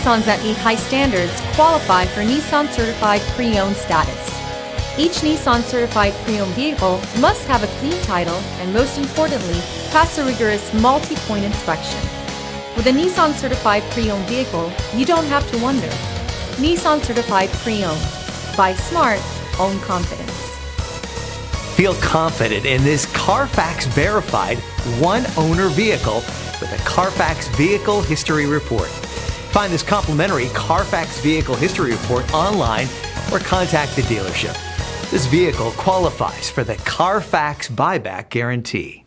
Nissans that meet high standards qualify for Nissan Certified Pre-Owned status. Each Nissan Certified Pre-Owned vehicle must have a clean title and, most importantly, pass a rigorous multi-point inspection. With a Nissan Certified Pre-Owned vehicle, you don't have to wonder. Nissan Certified Pre-Owned. Buy smart, own confidence. Feel confident in this Carfax verified one-owner vehicle with a Carfax Vehicle History Report. Find this complimentary Carfax Vehicle History Report online or contact the dealership. This vehicle qualifies for the Carfax Buyback Guarantee.